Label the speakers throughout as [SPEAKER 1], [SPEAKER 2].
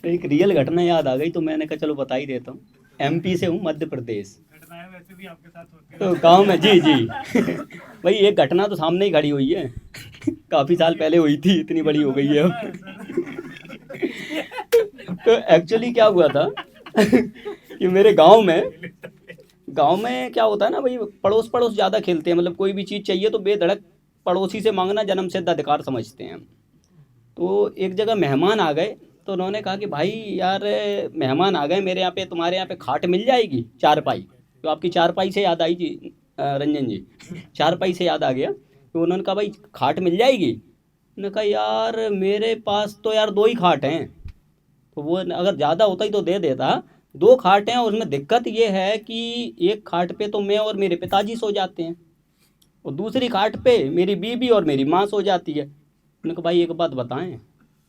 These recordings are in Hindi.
[SPEAKER 1] एक रियल घटना याद आ गई तो मैंने कहा चलो बता ही देता हूँ। एमपी से हूँ, मध्य प्रदेश।
[SPEAKER 2] घटनाएं वैसे भी आपके साथ होती
[SPEAKER 1] तो
[SPEAKER 2] है।
[SPEAKER 1] गांव में, जी जी भाई एक घटना तो सामने ही खड़ी हुई है। काफ़ी साल पहले हुई थी, इतनी बड़ी हो गई है
[SPEAKER 2] घटना
[SPEAKER 1] अब।
[SPEAKER 2] है सर।
[SPEAKER 1] तो एक्चुअली क्या हुआ था कि मेरे गांव में क्या होता है ना भाई, पड़ोस पड़ोस ज़्यादा खेलते हैं, मतलब कोई भी चीज़ चाहिए तो बेधड़क पड़ोसी से मांगना जन्म सिद्ध अधिकार समझते हैं हम। तो एक जगह मेहमान आ गए, तो उन्होंने कहा कि भाई यार, मेहमान आ गए मेरे यहाँ पे, तुम्हारे यहाँ पे खाट मिल जाएगी, चारपाई। तो आपकी चारपाई से याद आई जी, रंजन जी। चारपाई से याद आ गया, तो उन्होंने कहा भाई खाट मिल जाएगी। मैंने कहा यार मेरे पास तो यार दो ही खाट हैं। तो वो अगर ज़्यादा होता ही तो दे देता। दो खाट हैं, उसमें दिक्कत ये है कि एक खाट पे तो मैं और मेरे पिताजी सो जाते हैं, और दूसरी खाट पे मेरी बीबी और मेरी माँ सो जाती है। मैंने कहा भाई एक बात बताएं,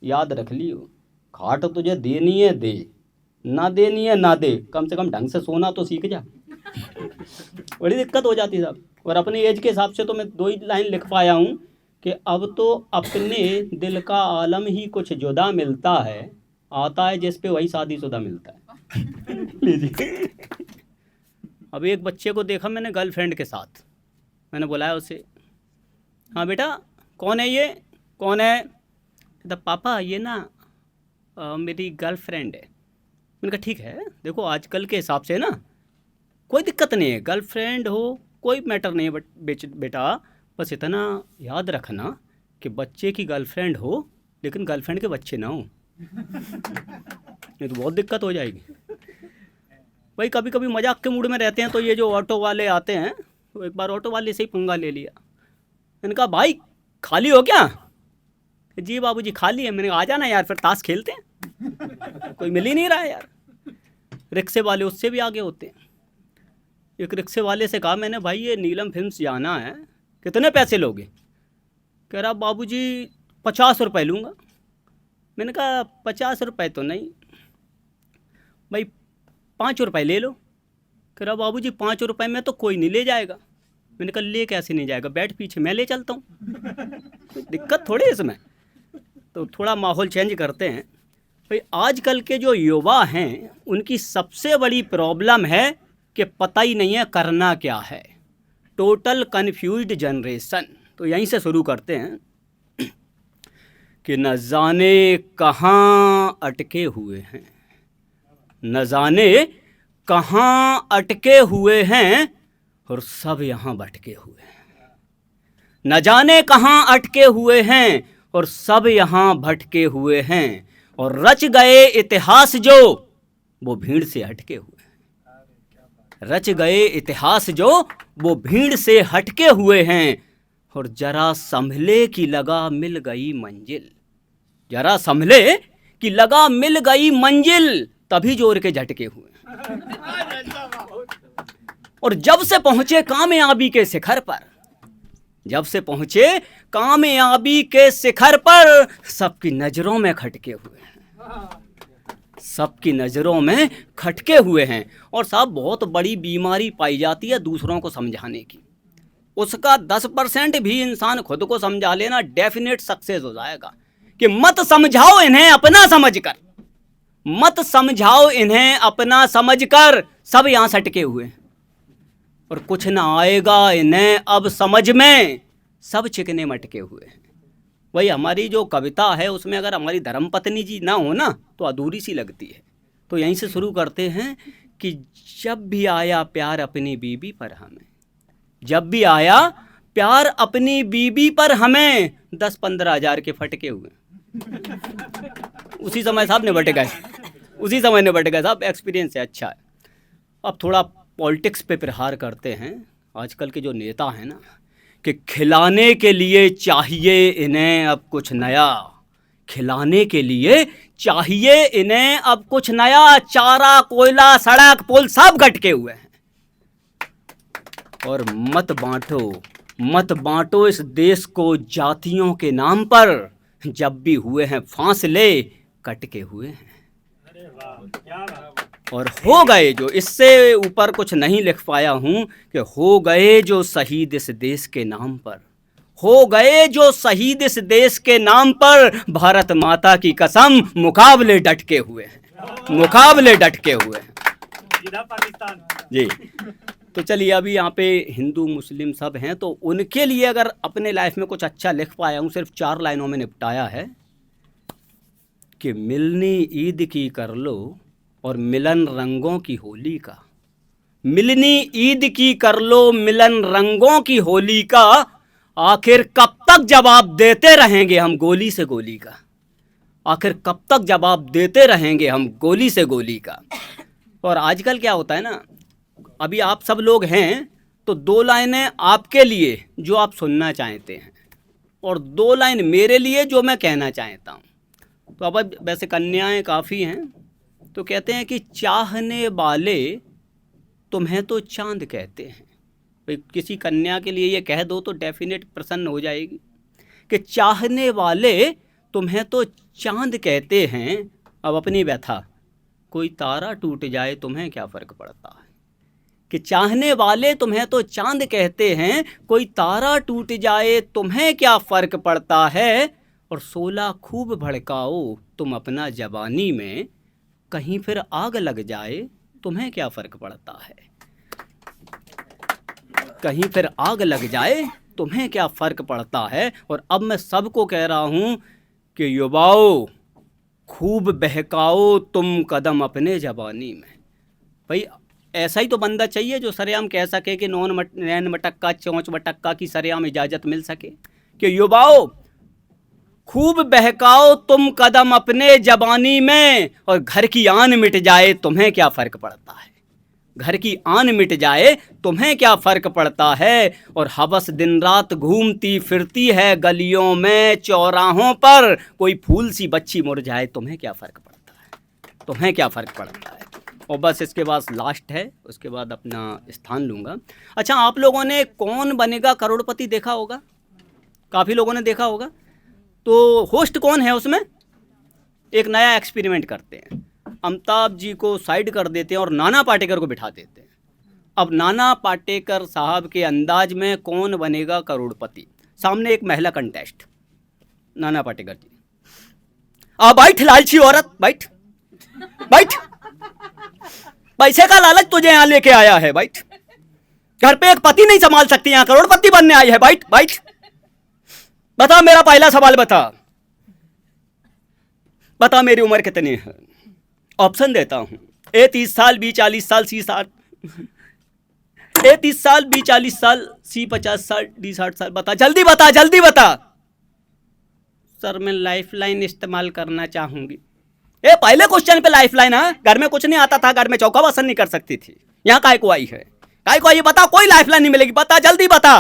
[SPEAKER 1] याद रख लियो, खाट तुझे देनी है दे, ना देनी है ना दे, कम से कम ढंग से सोना तो सीख जा। बड़ी दिक्कत हो जाती है साहब। और अपने एज के हिसाब से तो मैं दो ही लाइन लिख पाया हूँ कि अब तो अपने दिल का आलम ही कुछ जुदा मिलता है, आता है जिस पे वही शादीशुदा मिलता है। लीजिए। अब एक बच्चे को देखा मैंने गर्लफ्रेंड के साथ, मैंने बुलाया उसे, हाँ बेटा कौन है ये, कौन है? कहता पापा ये ना मेरी गर्लफ्रेंड है। मैंने कहा ठीक है, देखो आजकल के हिसाब से ना कोई दिक्कत नहीं है, गर्लफ्रेंड हो कोई मैटर नहीं है, बट बेटा बस इतना याद रखना कि बच्चे की गर्लफ्रेंड हो लेकिन गर्लफ्रेंड के बच्चे ना हो, नहीं तो बहुत दिक्कत हो जाएगी। भाई कभी कभी मजाक के मूड में रहते हैं तो ये जो ऑटो वाले आते हैं, तो एक बार ऑटो वाले से ही पंगा ले लिया। मैंने कहा भाई खाली हो क्या? जी बाबूजी खाली है। मैंने कहा आ जाना यार फिर ताश खेलते हैं, कोई मिल ही नहीं रहा है यार। रिक्शे वाले उससे भी आगे होते हैं। एक रिक्शे वाले से कहा मैंने, भाई ये नीलम फिल्म्स जाना है, कितने पैसे लोगे? कह रहा बाबूजी 50 रुपये लूँगा। मैंने कहा 50 रुपये तो नहीं भाई, 5 रुपये ले लो। कह रहा बाबूजी 5 रुपये में तो कोई नहीं ले जाएगा। मैंने कहा ले कैसे नहीं जाएगा, बैठ पीछे मैं ले चलता हूँ, कोई दिक्कत थोड़ी इसमें। तो थोड़ा माहौल चेंज करते हैं। भाई आजकल के जो युवा हैं उनकी सबसे बड़ी प्रॉब्लम है कि पता ही नहीं है करना क्या है, टोटल कन्फ्यूज्ड जनरेशन। तो यहीं से शुरू करते हैं कि न जाने कहाँ अटके हुए हैं, न जाने कहाँ अटके हुए हैं और सब यहाँ भटके हुए हैं। न जाने कहाँ अटके हुए हैं और सब यहाँ भटके हुए हैं, और रच गए इतिहास जो वो भीड़ से हटके हुए हैं। रच गए इतिहास जो वो भीड़ से हटके हुए हैं, और जरा संभले की लगा मिल गई मंजिल, जरा संभले कि लगा मिल गई मंजिल, तभी जोर के झटके हुए। और जब से पहुंचे कामयाबी के शिखर पर, जब से पहुंचे कामयाबी के शिखर पर, सबकी नजरों में खटके हुए हैं, सबकी नजरों में खटके हुए हैं। और साहब बहुत बड़ी बीमारी पाई जाती है दूसरों को समझाने की, उसका 10% भी इंसान खुद को समझा लेना डेफिनेट सक्सेस हो जाएगा। कि मत समझाओ इन्हें अपना समझकर, मत समझाओ इन्हें अपना समझकर, सब यहां सटके हुए हैं और कुछ ना आएगा इन्हें अब समझ में, सब चिकने मटके हुए हैं। वही हमारी जो कविता है उसमें अगर हमारी धर्मपत्नी जी ना हो ना तो अधूरी सी लगती है। तो यहीं से शुरू करते हैं कि जब भी आया प्यार अपनी बीबी पर हमें, जब भी आया प्यार अपनी बीबी पर हमें, 10-15 हज़ार के फटके हुए। उसी समय साहब निबट गए, उसी समय निबट गए साहब, एक्सपीरियंस है अच्छा है। अब थोड़ा पॉलिटिक्स पे प्रहार करते हैं। आजकल के जो नेता हैं ना, कि खिलाने के लिए चाहिए इन्हें अब कुछ नया, खिलाने के लिए चाहिए इन्हें अब कुछ नया, चारा कोयला सड़क पुल सब घटके हुए हैं। और मत बांटो इस देश को जातियों के नाम पर, जब भी हुए हैं फासले कटके हुए हैं। और हो गए जो, इससे ऊपर कुछ नहीं लिख पाया हूँ, कि हो गए जो शहीद इस देश के नाम पर, हो गए जो शहीद इस देश के नाम पर, भारत माता की कसम मुकाबले डट के हुए हैं, मुकाबले डट के हुए हैं
[SPEAKER 2] जिला पाकिस्तान।
[SPEAKER 1] जी। तो चलिए, अभी यहाँ पे हिंदू मुस्लिम सब हैं, तो उनके लिए अगर अपने लाइफ में कुछ अच्छा लिख पाया हूँ, सिर्फ 4 लाइनों में निपटाया है कि मिलनी ईद की कर लो और मिलन रंगों की होली का। मिलनी ईद की कर लो मिलन रंगों की होली का, आखिर कब तक जवाब देते रहेंगे हम गोली से गोली का। आखिर कब तक जवाब देते रहेंगे हम गोली से गोली का। और आजकल क्या होता है ना, अभी आप सब लोग हैं तो 2 लाइनें आपके लिए जो आप सुनना चाहते हैं, और 2 लाइन मेरे लिए जो मैं कहना चाहता हूँ। तो अब वैसे कन्याएं काफ़ी हैं, तो कहते हैं कि चाहने वाले तुम्हें तो चांद कहते हैं। भाई किसी कन्या के लिए ये कह दो तो डेफिनेट प्रसन्न हो जाएगी कि चाहने वाले तुम्हें तो चांद कहते हैं। अब अपनी व्यथा, कोई तारा टूट जाए तुम्हें क्या फ़र्क पड़ता है। कि चाहने वाले तुम्हें तो चांद कहते हैं, कोई तारा टूट जाए तुम्हें क्या फ़र्क पड़ता है। और 16 खूब भड़काओ तुम अपना जवानी में, कहीं फिर आग लग जाए तुम्हें क्या फ़र्क पड़ता है। कहीं फिर आग लग जाए तुम्हें क्या फ़र्क पड़ता है। और अब मैं सबको कह रहा हूँ कि युवाओं, खूब बहकाओ तुम कदम अपने जवानी में। भाई ऐसा ही तो बंदा चाहिए जो सरेआम कह सके कि नैन मटक्का चोंच मटक्का की सरेआम इजाज़त मिल सके कि युवाओं, खूब बहकाओ तुम कदम अपने जवानी में, और घर की आन मिट जाए तुम्हें क्या फ़र्क पड़ता है। घर की आन मिट जाए तुम्हें क्या फ़र्क पड़ता है। और हवस दिन रात घूमती फिरती है गलियों में चौराहों पर, कोई फूल सी बच्ची मुरझाए तुम्हें क्या फ़र्क पड़ता है। तुम्हें क्या फ़र्क पड़ता है। और बस इसके बाद लास्ट है, उसके बाद अपना स्थान लूँगा। अच्छा, आप लोगों ने कौन बनेगा करोड़पति देखा होगा, काफ़ी लोगों ने देखा होगा। तो होस्ट कौन है उसमें। एक नया एक्सपेरिमेंट करते हैं, अमिताभ जी को साइड कर देते हैं और नाना पाटेकर को बिठा देते हैं। अब नाना पाटेकर साहब के अंदाज में कौन बनेगा करोड़पति। सामने एक महिला कंटेस्ट, नाना पाटेकर जी, बैठ लालची औरत, बैठ बैठ, पैसे का लालच तुझे यहाँ लेके आया है, बैठ। घर पे एक पति नहीं संभाल सकती, यहाँ करोड़पति बनने आई है, बैठ बैठ। बता मेरा पहला सवाल, बता मेरी उम्र कितनी है। ऑप्शन देता हूं, ए 30 साल, बी 40 साल, सी 60, ए 30 साल, बी 40 साल, सी 50 साल, डी 60 साल। बता, जल्दी बता, जल्दी बता। सर मैं लाइफ लाइन इस्तेमाल करना चाहूंगी। ए पहले क्वेश्चन पे लाइफ लाइन। हाँ, घर में कुछ नहीं आता था, घर में चौका बासन नहीं कर सकती थी, यहाँ काय को आई है, काय को आई। बता, कोई लाइफ लाइन नहीं मिलेगी, बता जल्दी बता।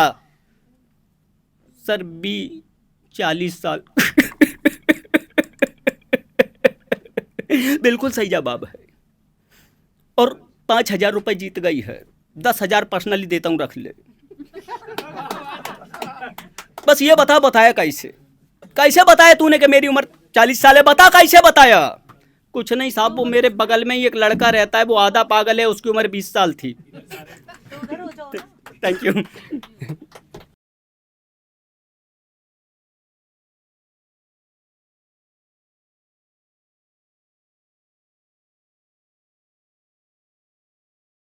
[SPEAKER 1] सर बी 40 साल। बिल्कुल सही जवाब है, और 5,000 रुपए जीत गई है। 10,000 पर्सनली देता हूं, रख ले। बस ये बता, बताया कैसे, कैसे बताया तूने कि मेरी उम्र 40 साल है। बता कैसे बताया। कुछ नहीं साहब, वो मेरे बगल में ही एक लड़का रहता है, वो आधा पागल है, उसकी उम्र 20 साल थी। Thank you.